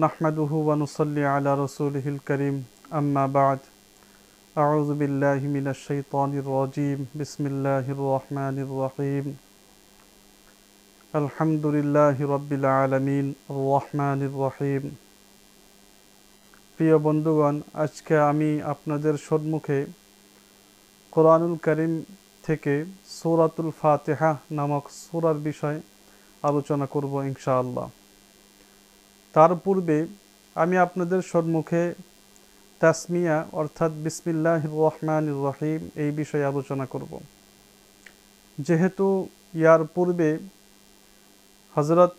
নাহমাদুহু ওয়া নুসাল্লি আলা রাসূলিহিল কারীম আম্মা বা'দ আউযু বিল্লাহি মিনাশ শাইতানির রাজীম বিসমিল্লাহির রহমানির রহিম আলহামদুলিল্লাহি রাব্বিল আলামিন আর রহমানির রহিম। প্রিয় বন্ধুগণ, আজকে আমি আপনাদের সম্মুখে কোরআনুল কারীম থেকে সূরাতুল ফাতিহা নামক সূরার বিষয়ে আলোচনা করব ইনশাআল্লাহ। তার পূর্বে আমি আপনাদের সম্মুখে তাসমিয়া অর্থাৎ বিসমিল্লাহির রহমানির রহিম এই বিষয়ে আলোচনা করব। যেহেতু ইয়ার পূর্বে হযরত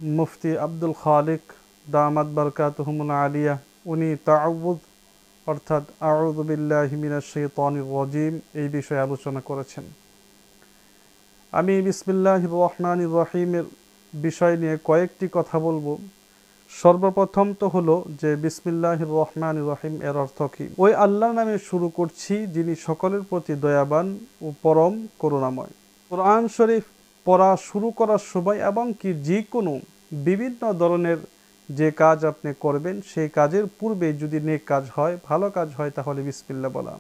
মুফতি আব্দুল খালিক দামাত বারকাতুহুমুল আলিয়া উনি তাআউযুদ অর্থাৎ আউযু বিল্লাহি মিনাশ শাইতানির রাজীম এই বিষয়ে আলোচনা করেছেন। আমি বিসমিল্লাহির রহমানির রহিমের বিষয় নিয়ে কয়েকটি কথা বলবো। সর্বপ্রথম তো হলো যে বিসমিল্লাহির রহমানির রহিম এর অর্থ কি। ওই আল্লাহর নামে শুরু করছি যিনি সকলের প্রতি দয়াবান ও পরম করুণাময়। কোরআন শরীফ পড়া শুরু করার সময় এবং কি যে কোনো বিভিন্ন ধরনের যে কাজ আপনি করবেন সেই কাজের পূর্বে যদি নেক কাজ হয়, ভালো কাজ হয়, তাহলে বিসমিল্লাহ বলা।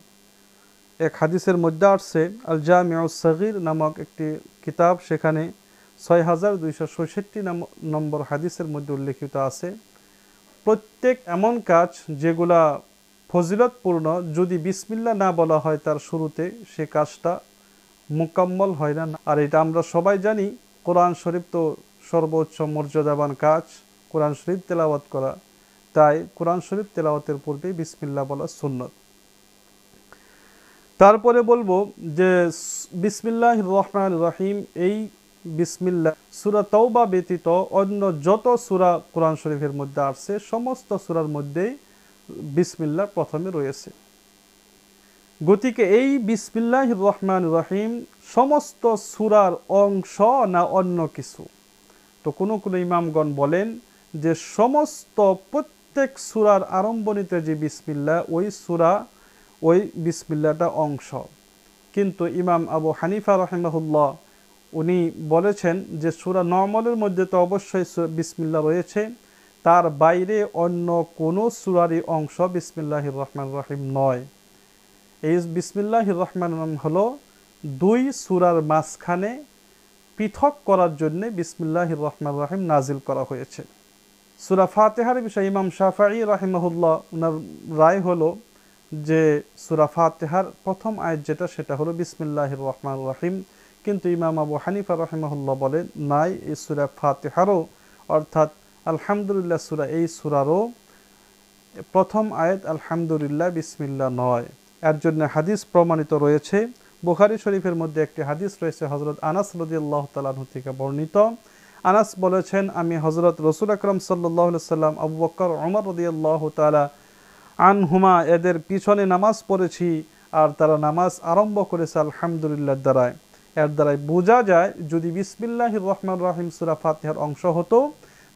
এক হাদিসের মধ্যে আসছে আল জামিউস সাগীর নামক একটি কিতাব, সেখানে ৬২৬৬ নম্বর হাদিসের মধ্যে উল্লেখিত আছে, প্রত্যেক এমন কাজ যেগুলা ফজিলতপূর্ণ যদি বিসমিল্লাহ না বলা হয় তার শুরুতে, সে কাজটা মুকাম্মল হয় না। আর এটা আমরা সবাই জানি, কোরআন শরীফ তো সর্বোচ্চ মর্যাদাবান কাজ, কোরআন শরীফ তেলাওয়াত করা, তাই কোরআন শরীফ তেলাওয়াতের পূর্বে বিসমিল্লাহ বলা সুন্নত। তারপরে বলবো যে বিসমিল্লাহির রহমানির রহিম এই বিসমিল্লাহ সূরা তাওবা ব্যতীত অন্য যত সূরা কোরআন শরীফের মধ্যে আসছে সমস্ত সূরার মধ্যেই বিসমিল্লাহ প্রথমে রয়েছে। গতিকে এই বিসমিল্লাহির রহমানির রহিম সমস্ত সূরার অংশ না অন্য কিছু? তো কোনো কোনো ইমামগণ বলেন যে সমস্ত প্রত্যেক সূরার আরম্ভণীতে যে বিসমিল্লাহ, ওই বিসমিল্লাহটা অংশ। কিন্তু ইমাম আবু হানিফা রাহিমাহুল্লাহ উনি বলেছেন যে সূরা নরমালের মধ্যে তো অবশ্যই বিসমিল্লাহ রয়েছে, তার বাইরে অন্য কোনো সূরারই অংশ বিসমিল্লাহির রহমানির রহিম নয়। এই বিসমিল্লাহির রহমানির রহিম হলো দুই সূরার মাঝখানে পৃথক করার জন্য বিসমিল্লাহির রহমানির রহিম নাজিল করা হয়েছে। সূরা ফাতিহার বিষয়ে ইমাম শাফিঈ রাহিমাহুল্লাহ ওনার রায় হলো যে সূরা ফাতিহার প্রথম আয়াত যেটা সেটা হলো বিসমিল্লাহির রহমানির রহিম, কিন্তু ইমাম আবু হানিফা রাহিমাহুল্লাহ বলেন নাই, এই সূরা ফাতিহারও অর্থাৎ আলহামদুলিল্লাহ সূরা, এই সূরারও প্রথম আয়াত আলহামদুলিল্লাহ বিসমিল্লাহ নয়। এর জন্য হাদিস প্রমাণিত রয়েছে। বুখারী শরীফের মধ্যে একটি হাদিস রয়েছে হযরত আনাস রাদিয়াল্লাহু তাআলা আনহু থেকে বর্ণিত। আনাস বলেছেন, আমি হযরত রাসূল আকরাম সাল্লাল্লাহু আলাইহি সাল্লাম, আবু বকর, ওমর রাদিয়াল্লাহু তাআলা আনহুমা এদের পিছনে নামাজ পড়েছি, আর তারা নামাজ আরম্ভ করেছে আলহামদুলিল্লাহ দ্বারায়। এর দ্বারাই বোঝা যায় যদি বিসমিল্লাহির রহমানির রহিম সূরা ফাতিহার অংশ হতো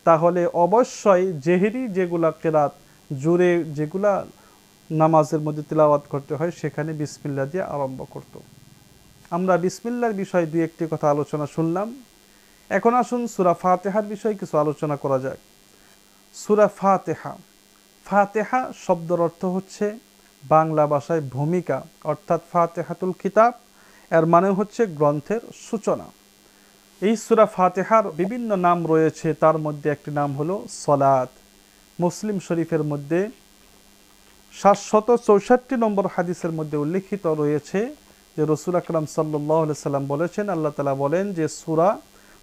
তাহলে অবশ্যই জেহেরি যেগুলা কেরাত জুড়ে যেগুলা নামাজের মধ্যে তিলাওয়াত করতে হয় সেখানে বিসমিল্লাহ দিয়ে আরম্ভ করত। আমরা বিসমিল্লাহর বিষয়ে দুই একটি কথা আলোচনা শুনলাম। এখন আসুন সূরা ফাতিহার বিষয়ে কিছু আলোচনা করা যাক। সূরা ফাতিহা, ফাতিহা শব্দের অর্থ হচ্ছে বাংলা ভাষায় ভূমিকা, অর্থাৎ ফাতিহাতুল কিতাব, এর মানে হচ্ছে গ্রন্থের সূচনা। এই সূরা ফাতিহার বিভিন্ন নাম রয়েছে, তার মধ্যে একটি নাম হলো সালাত। মুসলিম শরীফের মধ্যে ৭৬৪ নম্বর হাদিসের মধ্যে উল্লেখিত রয়েছে যে রাসূল আকরাম সাল্লাল্লাহু আলাইহি সাল্লাম বলেছেন, আল্লাহ তাআলা বলেন যে সূরা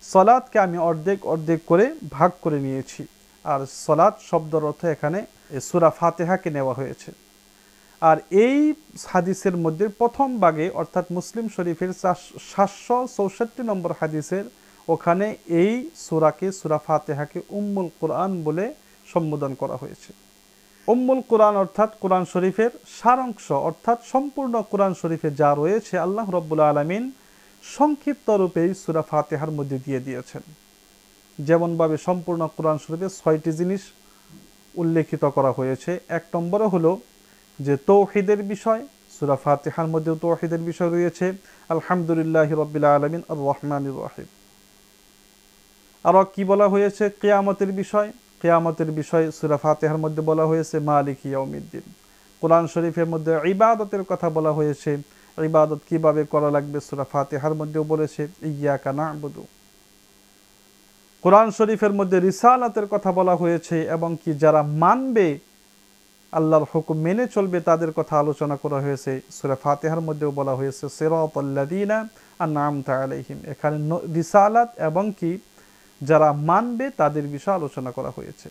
সালাতকে আমি অর্ধেক অর্ধেক করে ভাগ করে নিয়েছি। আর সালাত শব্দের অর্থ এখানে সূরা ফাতিহাকে নেওয়া হয়েছে। আর এই হাদিসের মধ্যে প্রথম ভাগে অর্থাৎ মুসলিম শরীফের ৭৬৪ নম্বর হাদিসের ওখানে এই সূরাকে, সূরা ফাতিহাকে উম্মুল কোরআন বলে সম্বোধন করা হয়েছে। উম্মুল কোরআন অর্থাৎ কোরআন শরীফের সারাংশ, অর্থাৎ সম্পূর্ণ কোরআন শরীফে যা রয়েছে আল্লাহ রাব্বুল আলামিন সংক্ষিপ্ত রূপে সূরা ফাতিহার মধ্যে দিয়ে দিয়েছেন। যেমনভাবে সম্পূর্ণ কোরআন শরীফে ৬টি জিনিস উল্লেখিত করা হয়েছে। এক নম্বরে হলো যে তৌহিদের বিষয়, সূরা ফাতিহার মধ্যেও তৌহিদের বিষয় রয়েছে, আলহামদুলিল্লাহি রাব্বিল আলামিন আর রহমানির রহিম। আর কি বলা হয়েছে? কিয়ামতের বিষয়, কিয়ামতের বিষয় সূরা ফাতিহার মধ্যে বলা হয়েছে মালিক ইয়াউমিদ্দিন। কোরআন শরীফের মধ্যে ইবাদতের কথা বলা হয়েছে, ইবাদত কিভাবে করা লাগবে সূরা ফাতিহার মধ্যেও বলেছে ইয়্যাকা না'বুদু। কোরআন শরীফের মধ্যে রিসালাতের কথা বলা হয়েছে এবং কি যারা মানবে, আল্লাহর হুকুম মেনে চলবে, তাদের কথা আলোচনা করা হয়েছে। সূরা ফাতিহার মধ্যেও বলা হয়েছে সিরাতাল্লাযীনা আন'আমতা আলাইহিম। এখানে রিসালাত এবং কি যারা মানবে তাদের বিষয়ে আলোচনা করা হয়েছে।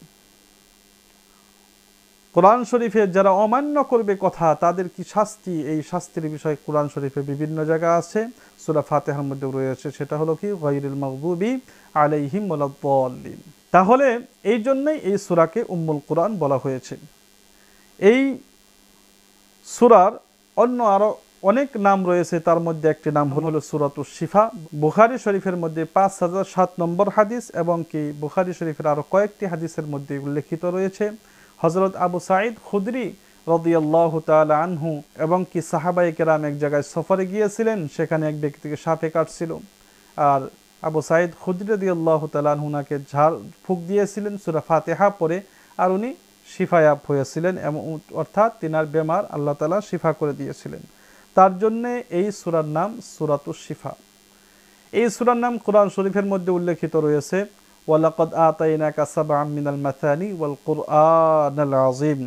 কোরআন শরীফে যারা অমান্য করবে কথা, তাদের কি শাস্তি, এই শাস্তির বিষয়ে কোরআন শরীফে বিভিন্ন জায়গা আছে, সূরা ফাতিহার মধ্যে রয়েছে। সেটা হলো কি গায়রিল মাগদুবি আলাইহিম ওয়ালাদ-দাল্লিন। তাহলে এই জন্যই এই সূরাকে উম্মুল কোরআন বলা হয়েছে। এই সূরার অন্য আরো অনেক নাম রয়েছে, তার মধ্যে একটি নাম হলো সূরাতুশ শিফা। বুখারী শরীফের মধ্যে 5007 নম্বর হাদিস এবং কি বুখারী শরীফের আরো কয়েকটি হাদিসের মধ্যে উল্লেখিত রয়েছে। হযরত আবু সাঈদ খুদরি রাদিয়াল্লাহু তাআলা আনহু এবং কি সাহাবায়ে কেরাম এক জায়গায় সফরে গিয়েছিলেন, সেখানে এক ব্যক্তিকে সাপে কাটছিল, আর আবু সাঈদ খুদরি রাদিয়াল্লাহু তাআলা আনহু নাকে ঝাড় ফুঁক দিয়েছিলেন সূরা ফাতিহা পড়ে, আর উনি শিফায়াব হয়েছিলেন, অর্থাৎ তিনার বেমার আল্লাহ তাআলা শিফা করে দিয়েছিলেন। তার জন্য এই সূরার নাম সূরাতুশ শিফা। এই সূরার নাম কোরআন শরীফের মধ্যে উল্লেখিত রয়েছে ওয়ালাকাদ আতাইনাকা সাবআম মিনাল মাথানি ওয়াল কুরআনাল আযীম।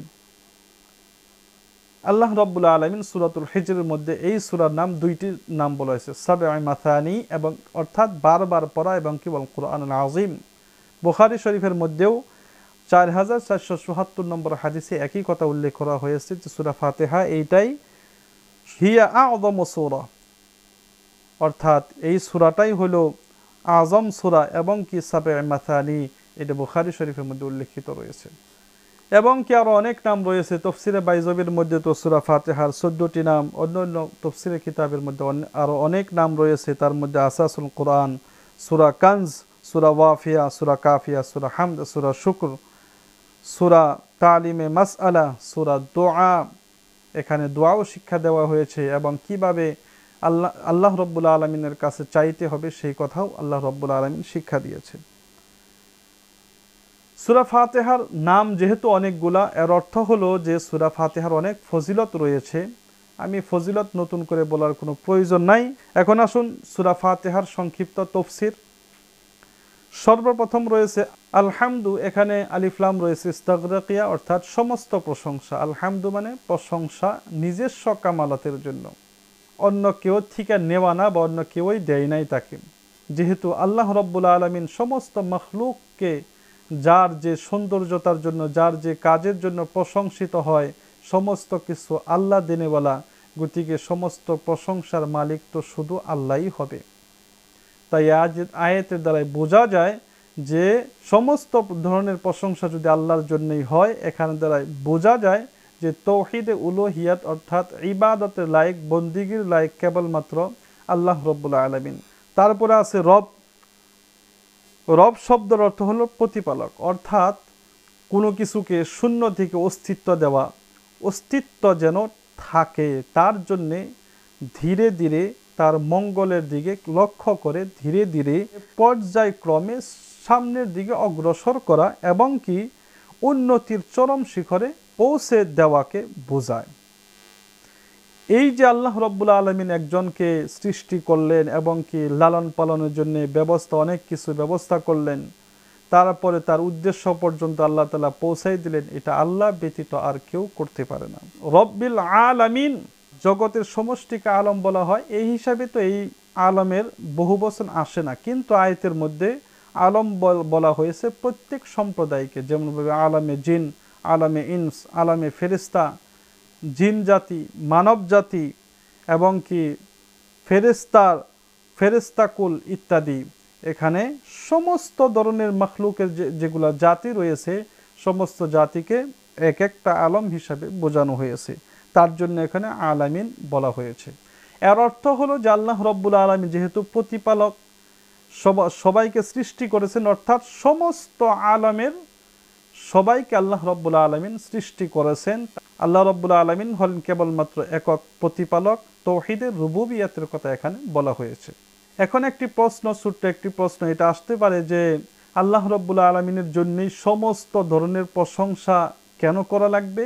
আল্লাহ রাব্বুল আলামিন সূরাতুল হিজরের মধ্যে এই সূরার নাম দুইটি নাম বলা হয়েছে, সাবআ মাথানি এবং অর্থাৎ বারবার পড়া এবং কি ওয়াল কুরআনুল আযীম। বুখারী শরীফের মধ্যেও 4474 নম্বর হাদিসে একই কথা উল্লেখ করা হয়েছে যে সূরা ফাতিহা এইটাই হিয়া আযম সূরা, অর্থাৎ এই সূরাটাই হলো আযম সূরা এবং কি সাবআ মাথানি, এটা বুখারী শরীফের মধ্যে উল্লেখিত রয়েছে। এবং কি আরো অনেক নাম রয়েছে। তাফসীরে বাইজাবির মধ্যে তো সূরা ফাতিহার 14টি নাম, অন্যান্য তাফসীরের কিতাবের মধ্যে আরো অনেক নাম রয়েছে। তার মধ্যে আসাসুল কোরআন, সূরা কানজ, সূরা ওয়াফিয়া, সূরা কাফিয়া, সূরা হামদ, সূরা শুকর, সূরা তালিমে মাসআলা, সূরা দোয়া, এখানে দোয়াও শিক্ষা দেওয়া হয়েছে এবং কিভাবে আল্লাহ রাব্বুল আলামিনের কাছে চাইতে হবে সেই কথাও আল্লাহ রাব্বুল আলামিন শিক্ষা দিয়েছেন। সূরা ফাতিহার নাম যেহেতু অনেকগুলা, এর অর্থ হলো যে সূরা ফাতিহার অনেক ফজিলত রয়েছে। আমি ফজিলত নতুন করে বলার কোনো প্রয়োজন নাই। এখন আসুন সূরা ফাতিহার সংক্ষিপ্ত তাফসীর। সর্বপ্রথম রয়েছে আলহামদু, এখানে আলিফ লাম রয়েছে ইস্তাগরাকিয়া, অর্থাৎ সমস্ত প্রশংসা। আলহামদু মানে প্রশংসা নিজস্ব কামালাতের জন্য, অন্য কেউ থেকে নেওয়া না বা অন্য কেউই দেয় নাই তাকে। যেহেতু আল্লাহ রাব্বুল আলামিন সমস্ত মখলুককে যার যে সৌন্দর্যতার জন্য, যার যে কাজের জন্য প্রশংসিত হয়, সমস্ত কিছু আল্লাহ দেনেওয়ালা, গতিকে সমস্ত প্রশংসার মালিক তো শুধু আল্লাহই হবে। তাই আয়াতের দ্বারাই বোঝা যায় যে সমস্ত ধরনের প্রশংসা যদি আল্লাহর জন্যই হয়, এখানে দ্বারাই বোঝা যায় যে তৌহিদে উলুহিয়াত অর্থাৎ ইবাদতের লায়ক, বন্দিগির লায়ক কেবলমাত্র আল্লাহ রাব্বুল আলামিন। তারপরে আছে রব। রব শব্দের অর্থ হলো প্রতিপালক, অর্থাৎ কোনো কিছুকে শূন্য থেকে অস্তিত্ব দেওয়া, অস্তিত্ব যেন থাকে তার জন্যে ধীরে ধীরে তার মঙ্গলের দিকে লক্ষ্য করে ধীরে ধীরে পর্যায়ক্রমে সামনের দিকে অগ্রসর করা এবং কি উন্নতির চরম শিখরে পৌঁছে দেওয়াকে বোঝায়। এই যে আল্লাহ রাব্বুল আলামিন একজনকে সৃষ্টি করলেন এবং কি লালন পালনের জন্য ব্যবস্থা, অনেক কিছু ব্যবস্থা করলেন, তারপরে তার উদ্দেশ্য পর্যন্ত আল্লাহ তাআলা পৌঁছাই দিলেন, এটা আল্লাহ ব্যতীত আর কেউ করতে পারে না। রব্বিল আলামিন, জগতের সমষ্টিকে আলম বলা হয়, এই হিসাবে তো এই আলমের বহু বচন আসে না, কিন্তু আয়াতের মধ্যে আলম বলা হয়েছে প্রত্যেক সম্প্রদায়কে, যেমনভাবে আলমে জিন, আলমে ইনস, আলমে ফেরেশতা, জিন জাতি, মানব জাতি এবং কি ফেরেশতাকুল ইত্যাদি। এখানে সমস্ত ধরনের মখলুকের যেগুলা জাতি রয়েছে, সমস্ত জাতিকে এক একটা আলম হিসাবে বোঝানো হয়েছে, তার জন্য এখানে আলামিন বলা হয়েছে। এর অর্থ হলো যে আল্লাহ রাব্বুল আলামিন যেহেতু প্রতিপালক, সবাইকে সৃষ্টি করেছেন, অর্থাৎ সমস্ত আলমের সবাইকে আল্লাহ রাব্বুল আলামিন সৃষ্টি করেছেন। আল্লাহ রাব্বুল আলামিন হলেন কেবলমাত্র একক প্রতিপালক। তাওহীদের রুবুবিয়াতের কথা এখানে বলা হয়েছে। এখন একটি প্রশ্ন, ছোট্ট একটি প্রশ্ন এটা আসতে পারে যে আল্লাহ রাব্বুল আলামিনের জন্যই সমস্ত ধরনের প্রশংসা কেন করা লাগবে?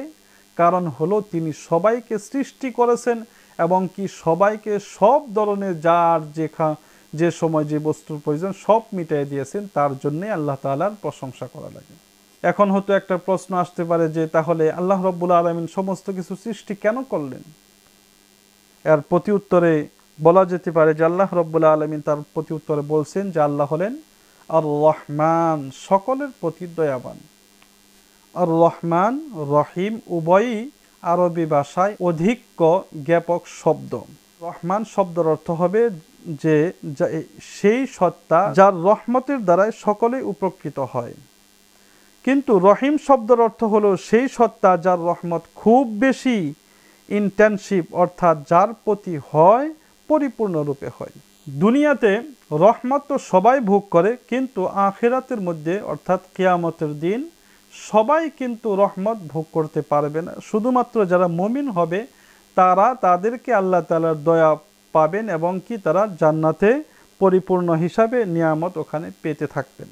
কারণ হলো তিনি সবাইকে সৃষ্টি করেছেন এবং কি সবাইকে সব ধরনের যার যে সময় যে বস্তুর প্রয়োজন সব মিটিয়ে দিয়েছেন, তার জন্যই আল্লাহ তাআলার প্রশংসা করা লাগে। এখন হয়তো একটা প্রশ্ন আসতে পারে যে তাহলে আল্লাহ রাব্বুল আলামিন সমস্ত কিছু সৃষ্টি কেন করলেন? এর প্রতি উত্তরে বলা যেতে পারে যে আল্লাহ রাব্বুল আলামিন তার প্রতি উত্তরে বলছেন যে আল্লাহ হলেন আর রহমান, সকলের প্রতি দয়াবান। আর রহমান রহিম উভয়ই আরবি ভাষায় অধিক জ্ঞাপক শব্দ। রহমান শব্দের অর্থ হবে যে সেই সত্তা যার রহমতের দ্বারাই সকলেই উপকৃত হয়। কিন্তু রহিম শব্দের অর্থ হলো সেই সত্তা যার রহমত খুব বেশি ইন্টেনসিভ, অর্থাৎ যার প্রতি হয় পরিপূর্ণরূপে হয়। দুনিয়াতে রহমত তো সবাই ভোগ করে, কিন্তু আখিরাতের মধ্যে অর্থাৎ কিয়ামতের দিন সবাই কিন্তু রহমত ভোগ করতে পারবে না। শুধুমাত্র যারা মুমিন হবে তাদেরকে আল্লাহ তাআলার দয়া পাবেন এবং কি তারা জান্নাতে পরিপূর্ণ হিসাবে নিয়ামত ওখানে পেতে থাকবেন।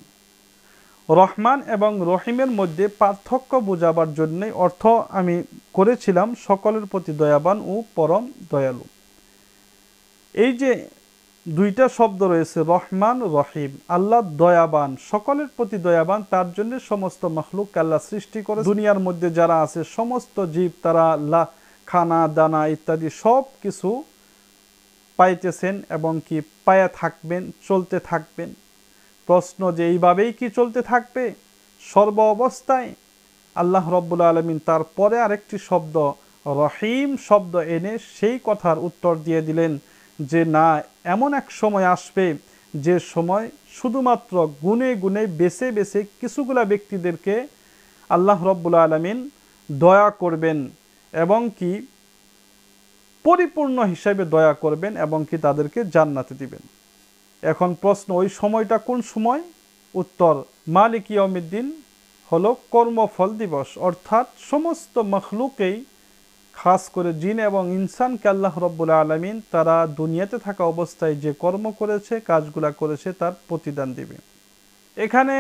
রহমান এবং রহিমের মধ্যে পার্থক্য বোঝাবার জন্যই অর্থ আমি করেছিলাম সকলের প্রতি দয়াবান ও পরম দয়ালু। এই যে দুইটা শব্দ রয়েছে রহমান রহিম, আল্লাহ দয়াবান, সকলের প্রতি দয়াবান, তার জন্য সমস্ত মখলুক আল্লাহ সৃষ্টি করে। দুনিয়ার মধ্যে যারা আছে সমস্ত জীব তারা খানা দানা ইত্যাদি সব কিছু পাইতেছেন এবং কি পায়া থাকবেন, চলতে থাকবেন। প্রশ্ন যে এইভাবেই কি চলতে থাকবে সর্ব অবস্থায়? আল্লাহ রাব্বুল আলামিন তারপরে আরেকটি শব্দ রহিম শব্দ এনে সেই কথার উত্তর দিয়ে দিলেন যে না, এমন এক সময় আসবে যে সময় শুধুমাত্র গুণে গুণে বেছে বেছে কিছুগুলা ব্যক্তিদেরকে আল্লাহ রাব্বুল আলামিন দয়া করবেন এবং কি পরিপূর্ণ হিসাবে দয়া করবেন এবং কি তাদেরকে জান্নাতে দিবেন। এখন প্রশ্ন, ওই সময়টা কোন সময়? উত্তর, মালিক ইয়াউমিদ্দিন হলো কর্মফল দিবস, অর্থাৎ সমস্ত মখলুকেই খাস করে জিন এবং ইনসানকে আল্লাহ রাব্বুল আলামিন তারা দুনিয়াতে থাকা অবস্থায় যে কর্ম করেছে, কাজগুলা করেছে, তার প্রতিদান দিবে। এখানে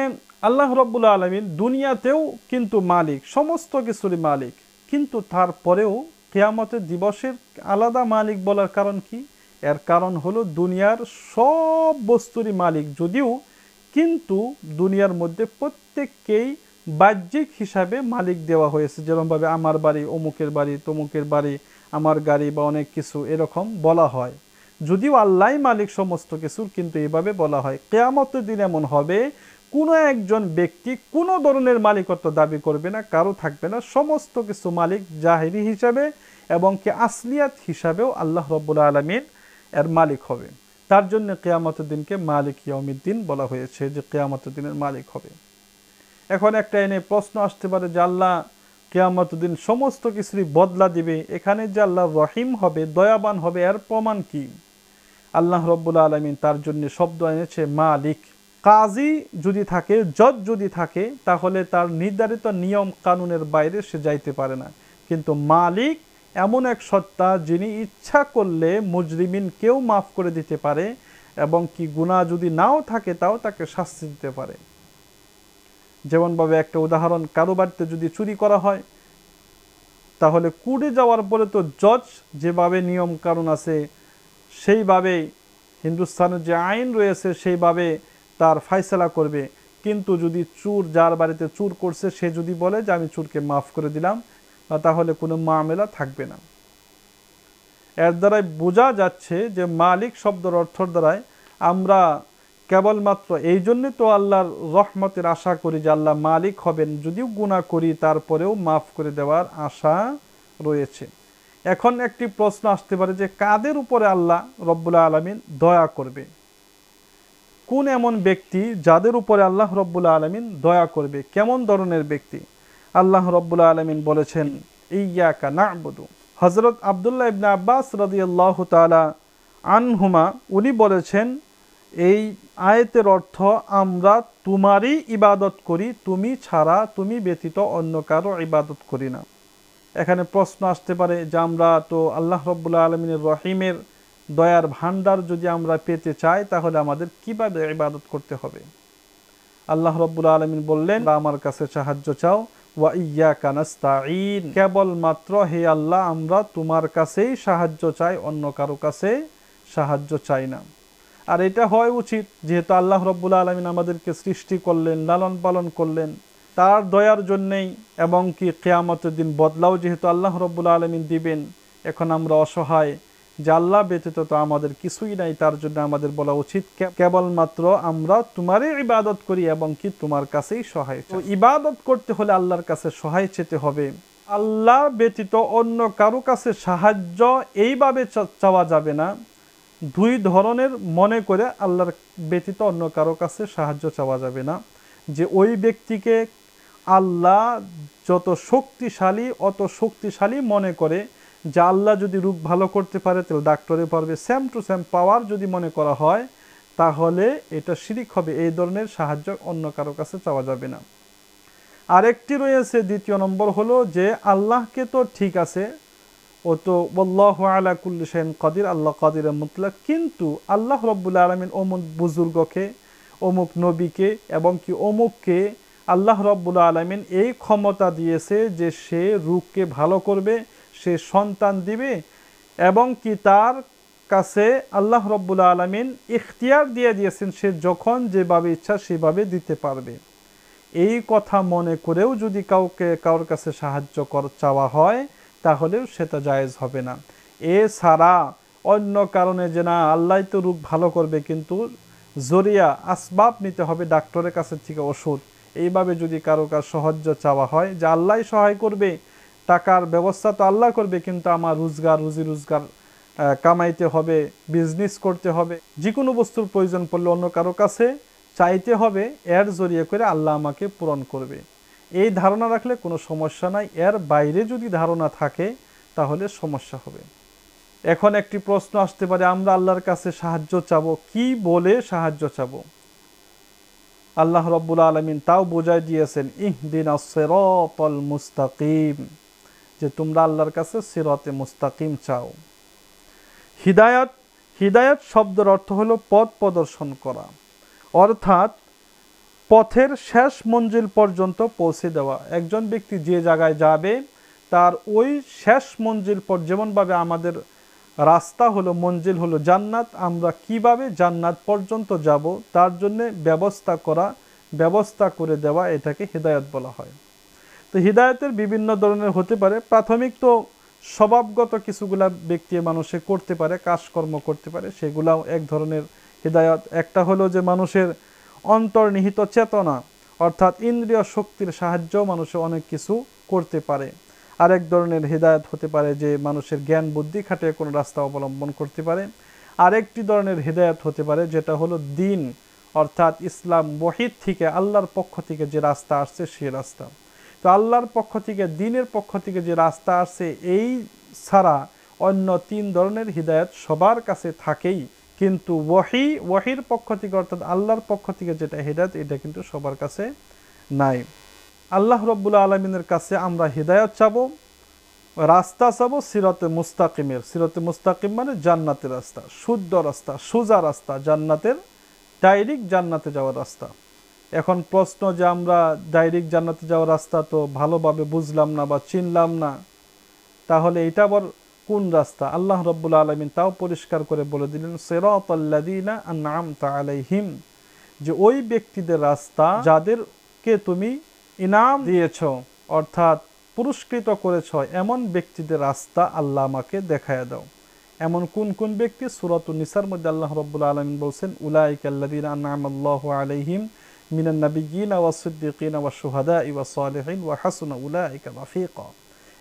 আল্লাহ রাব্বুল আলামিন দুনিয়াতেও কিন্তু মালিক, সমস্ত কিছুরই মালিক, কিন্তু তারপরেও কিয়ামতের দিবসের আলাদা মালিক বলার কারণ কি? এর কারণ হলো দুনিয়ার সব বস্তুরই মালিক যদিও, কিন্তু দুনিয়ার মধ্যে প্রত্যেককেই বাহ্যিক হিসাবে মালিক দেওয়া হয়েছে। যেরকমভাবে আমার বাড়ি অমুকের বাড়ি, তমুকের বাড়ি, আমার গাড়ি বা অনেক কিছু এরকম বলা হয়, যদিও আল্লাহই মালিক সমস্ত কিছুর, কিন্তু এভাবে বলা হয়। কিয়ামতের দিন এমন হবে কোনো একজন ব্যক্তি কোনো ধরনের মালিকত্ব দাবি করবে না, কারো থাকবে না, সমস্ত কিছু মালিক জাহিরি হিসাবে এবং কি আসলিয়াত হিসাবেও আল্লাহ রাব্বুল আলামিন এর মালিক হবে। তার জন্য কিয়ামতের দিনকে মালিক ইয়াউমিদ্দিন বলা হয়েছে, যে কিয়ামতের দিনের মালিক হবে। এখন একটা এনে প্রশ্ন আসতে পারে যে আল্লাহ কিয়ামতের দিন সমস্ত কিছুরই বদলা দিবে, এখানে যে আল্লাহ রহিম হবে, দয়াবান হবে, এর প্রমাণ কি? আল্লাহ রাব্বুল আলামিন তার জন্য শব্দ এনেছে মালিক। কাজী যদি থাকে, জজ যদি থাকে, তাহলে তার নির্ধারিত নিয়ম কানুনের বাইরে সে যাইতে পারে না। কিন্তু মালিক এমন এক সত্তা যিনি ইচ্ছা করলে মুজরিমিনকেও মাফ করে দিতে পারে এবং কি গুনাহ যদি নাও থাকে তাও তাকে শাস্তি দিতে পারে। যেমনভাবে একটা উদাহরণ, কারো বাড়িতে যদি চুরি করা হয় তাহলে কুড়ে যাওয়ার পরে তো জজ যেভাবে নিয়ম কানুন আছে সেইভাবে, হিন্দুস্তানের যে আইন রয়েছে সেইভাবে তার ফায়সালা করবে। কিন্তু যদি চোর, যার বাড়িতে চুর করছে, সে যদি বলে যে আমি চোরকে মাফ করে দিলাম, তাহলে কোনো মামলা থাকবে না। এর দ্বারাই বোঝা যাচ্ছে যে মালিক শব্দের অর্থর দ্বারাই আমরা কেবলমাত্র এই জন্যে তো আল্লাহর রহমতের আশা করি যে আল্লাহ মালিক হবেন, যদিও গুনাহ করি তারপরেও মাফ করে দেওয়ার আশা রয়েছে। এখন একটি প্রশ্ন আসতে পারে যে কাদের উপরে আল্লাহ রব্বুল আলামিন দয়া করবে? কোন এমন ব্যক্তি যাদের উপরে আল্লাহ রব্বুল আলামিন দয়া করবে? কেমন ধরনের ব্যক্তি? আল্লাহ রব্বুল আলামিন বলেছেন ইয়্যাকা না'বুদু। হযরত আব্দুল্লাহ ইবনে আব্বাস রাদিয়াল্লাহু তাআলা আনহুমা উনি বলেছেন এই আয়াতের অর্থ আমরা তোমারই ইবাদত করি, তুমি ছাড়া, তুমি ব্যতীত অন্য কারো ইবাদত করি না। এখানে প্রশ্ন আসতে পারে যে আমরা তো আল্লাহ রব্বুল আলামিনের রহিমের দয়ার ভান্ডার যদি আমরা পেতে চাই তাহলে আমাদের কিভাবে ইবাদত করতে হবে? আল্লাহ রাব্বুল আলামিন বললেন, আমার কাছে সাহায্য চাও, ওয়া ইয়্যাকা নাস্তাঈন, কেবলমাত্র হে আল্লাহ আমরা তোমার কাছেই সাহায্য চাই, অন্য কারো কাছে সাহায্য চাই না। আর এটা হয় উচিত, যেহেতু আল্লাহ রাব্বুল আলামিন আমাদেরকে সৃষ্টি করলেন, লালন পালন করলেন তার দয়ার জন্যেই, এবং কি কিয়ামতের দিন বদলাও যেহেতু আল্লাহ রাব্বুল আলামিন দিবেন। এখন আমরা অসহায়, যে আল্লাহ ব্যতীত তো আমাদের কিছুই নাই, তার জন্য আমাদের বলা উচিত কেবলমাত্র আমরা তোমারই ইবাদত করি এবং কি তোমার কাছেই সহায় চাই। ইবাদত করতে হলে আল্লাহর কাছে সহায় চেতে হবে। আল্লাহ ব্যতীত অন্য কারো কাছে সাহায্য এইভাবে চাওয়া যাবে না, দুই ধরনের মনে করে আল্লাহর ব্যতীত অন্য কারো কাছে সাহায্য চাওয়া যাবে না। যে ওই ব্যক্তিকে আল্লাহ যত শক্তিশালী অত শক্তিশালী মনে করে, যে আল্লাহ যদি রোগ ভালো করতে পারে তাহলে ডাক্তারে পারবে, সেম টু সেম পাওয়ার যদি মনে করা হয় তাহলে এটা শিরিক হবে। এই ধরনের সাহায্য অন্য কারো কাছে চাওয়া যাবে না। আরেকটি রয়েছে, দ্বিতীয় নম্বর হলো যে আল্লাহকে তো ঠিক আছে, ও তো ওয়াল্লাহু আলা কুল্লি শাইইন কাদির, আল্লাহ কাদিরে মুতলাক, কিন্তু আল্লাহ রাব্বুল আলামিন অমুক বুজুর্গকে, অমুক নবীকে এবং কি অমুককে আল্লাহ রাব্বুল আলামিন এই ক্ষমতা দিয়েছে যে সে রোগকে ভালো করবে, সে সন্তান দিবে, এবং কি তার কাছে আল্লাহ রাব্বুল আলামিন ইখতিয়ার দিয়ে দিয়েছেন, সে যখন যেভাবে ইচ্ছা সেভাবে দিতে পারবে। এই কথা মনে করেও যদি কারোর কাছে সাহায্য চাওয়া হয় তাহলেও সেটা জায়েজ হবে না। এছাড়া অন্য কারণে যে না আল্লাহ তো রোগ ভালো করবে, কিন্তু জরিয়া আসবাব নিতে হবে ডাক্তারের কাছে থেকে ওষুধ, এইভাবে যদি কারো কাছে সাহায্য চাওয়া হয় যে আল্লাহ সহায় করবে, টাকার ব্যবস্থা তো আল্লাহ করবে, কিন্তু আমার রুজি রোজগার কামাইতে হবে, বিজনেস করতে হবে, যে কোনো বস্তুর প্রয়োজন পড়লে অন্য কারো কাছে চাইতে হবে, এর জরিয়ে করে আল্লাহ আমাকে পূরণ করবে। এই ধারণা রাখলে কোনো সমস্যা নাই। এর বাইরে যদি ধারণা থাকে তাহলে সমস্যা হবে। এখন একটি প্রশ্ন আসতে পারে, আমরা আল্লাহর কাছে সাহায্য চাবো, কি বলে সাহায্য চাবো? আল্লাহ রাব্বুল আলামিন তাও বোঝায় দিয়েছেন, ইহদিনাস সিরাতাল মুস্তাকিম, যে তোমরা আল্লাহর কাছে সিরাতে মুস্তাকিম চাও। হিদায়াত শব্দের অর্থ হলো পথ প্রদর্শন করা, অর্থাৎ পথের শেষ মঞ্জিল পর্যন্ত পৌঁছে দেওয়া। একজন ব্যক্তি যে জায়গায় যাবে তার ওই শেষ মঞ্জিল পর, যেমনভাবে আমাদের রাস্তা হলো মঞ্জিল হলো জান্নাত, আমরা কিভাবে জান্নাত পর্যন্ত যাব তার জন্য ব্যবস্থা করে দেওয়া, এটাকে হিদায়াত বলা হয়। তো হিদায়াতের বিভিন্ন ধরনের হতে পারে। প্রাথমিক তো স্বভাবগত কিছুগুলা ব্যক্তি মানুষে করতে পারে, কাজকর্ম করতে পারে, সেগুলাও এক ধরনের হিদায়াত। একটা হলো যে মানুষের অন্তর্নিহিত চেতনা, অর্থাৎ ইন্দ্রিয় শক্তির সাহায্যেও মানুষে অনেক কিছু করতে পারে। আরেক ধরনের হিদায়াত হতে পারে যে মানুষের জ্ঞান বুদ্ধি খাটিয়ে কোনো রাস্তা অবলম্বন করতে পারে। আরেকটি ধরনের হিদায়াত হতে পারে যেটা হলো দিন, অর্থাৎ ইসলাম ওয়াহিদ থেকে আল্লাহর পক্ষ থেকে যে রাস্তা আসছে সেই রাস্তা। তো আল্লাহর পক্ষ থেকে, দিনের পক্ষ থেকে যে রাস্তা আসছে, এই ছাড়া অন্য তিন ধরনের হিদায়াত সবার কাছে থাকেই, কিন্তু ওয়াহির পক্ষ থেকে অর্থাৎ আল্লাহর পক্ষ থেকে যেটা হিদায়াত, এটা কিন্তু সবার কাছে নাই। আল্লাহ রাব্বুল আলামিনের কাছে আমরা হিদায়াত চাবো, রাস্তা চাবো সিরাতে মুস্তাকিমের। সিরাতে মুস্তাকিম মানে জান্নাতের রাস্তা, শুদ্ধ রাস্তা, সোজা রাস্তা, জান্নাতের ডাইরেক্ট জান্নাতে যাওয়ার রাস্তা। এখন প্রশ্ন যে আমরা ডাইরেক্ট জান্নাতে যাওয়ার রাস্তা তো ভালোভাবে বুঝলাম না বা চিনলাম না, তাহলে এটা আবার কোন রাস্তা? আল্লাহ রাব্বুল আলামিন তাও পরিষ্কার করে বলে দিলেন, সিরাতাল্লাযীনা আন'আমতা আলাইহিম, যে ওই ব্যক্তিদের রাস্তা যাদেরকে তুমি ইনাম দিয়েছ, অর্থাৎ পুরস্কৃত করেছ, এমন ব্যক্তিদের রাস্তা আল্লাহ আমাকে দেখায়া দাও। এমন কোন কোন ব্যক্তি? সূরাতুন নিসার মধ্যে আল্লাহ রাব্বুল আলামিন বলছেন, উলাইকাল্লাযীনা আন'আমাল্লাহু আলাইহিম মিনান নাবিয়্যিনা ওয়াস সিদ্দীকিনা ওয়াশ শুহাদাই ওয়াস সালিহিন ওয়া হাসুনা উলাইকা রাফীকা।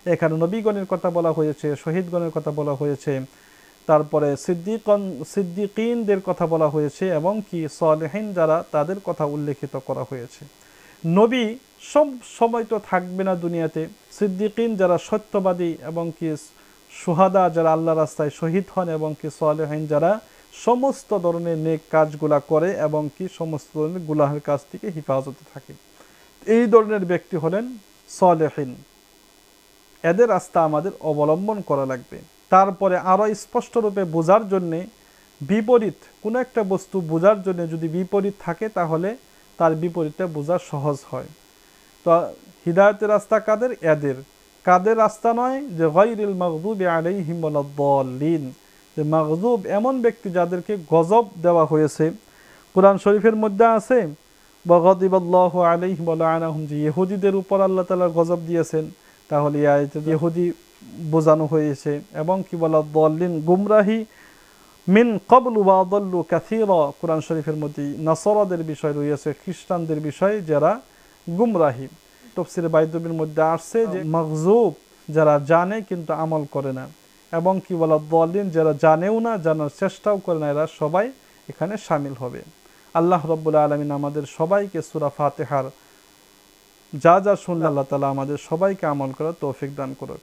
এখানে নবীগণের কথা বলা হয়েছে, শহীদগণের কথা বলা হয়েছে, তারপরে সিদ্দিকিনদের কথা বলা হয়েছে, এবং কি সালেহিন যারা তাদের কথা উল্লেখিত করা হয়েছে। নবী সব সময় তো থাকবে না দুনিয়াতে, সিদ্দিকিন যারা সত্যবাদী, এবং কি শুহাদা যারা আল্লাহ রাস্তায় শহীদ হন, এবং কি সালেহিন যারা সমস্ত ধরনের নেক কাজগুলা করে এবং কি সমস্ত ধরনের গুনাহের কাজ থেকে হেফাজতে থাকে, এই ধরনের ব্যক্তি হলেন সালেহিন। এদের রাস্তা আমাদের অবলম্বন করা লাগবে। তারপরে আরও স্পষ্টরূপে বোঝার জন্যে বিপরীত কোনো একটা বস্তু বোঝার জন্য যদি বিপরীত থাকে তাহলে তার বিপরীতে বোঝা সহজ হয়। তো হিদায়াতের রাস্তা কাদের? এদের। কাদের রাস্তা নয়? যে গায়রিল মাগদুবি আলাইহিম ওয়ালাদ-দাল্লিন, যে মাগদুব এমন ব্যক্তি যাদেরকে গজব দেওয়া হয়েছে। কোরআন শরীফের মধ্যে আছে ওয়া গাদিবাল্লাহু আলাইহিম ওয়া লাআনাহুম, যে ইহুদিদের উপর আল্লাহ তাআলা গজব দিয়েছেন। তাহলে এই আয়াতে ইহুদি বোঝানো হয়েছে। এবং কি বলা দাল্লিন, গুমরাহি, মিন ক্বাবলু ওয়া আদাল্লু কাসীরা, কোরআন শরীফের মধ্যে নাসারাদের বিষয় রয়েছে, খ্রিস্টানদের বিষয় যারা গুমরাহি। তাফসীরে বাইদুবির মধ্যে আসছে যে মাগজুব যারা জানে কিন্তু আমল করে না, এবং কি বলা দাল্লিন যারা জানেও না, জানার চেষ্টাও করে না, এরা সবাই এখানে শামিল হবে। আল্লাহ রাব্বুল আলামিন আমাদের সবাইকে সূরা ফাতিহার যা যা শুনলেন আল্লাহ তাআলা আমাদের সবাইকে আমল করার তৌফিক দান করুক।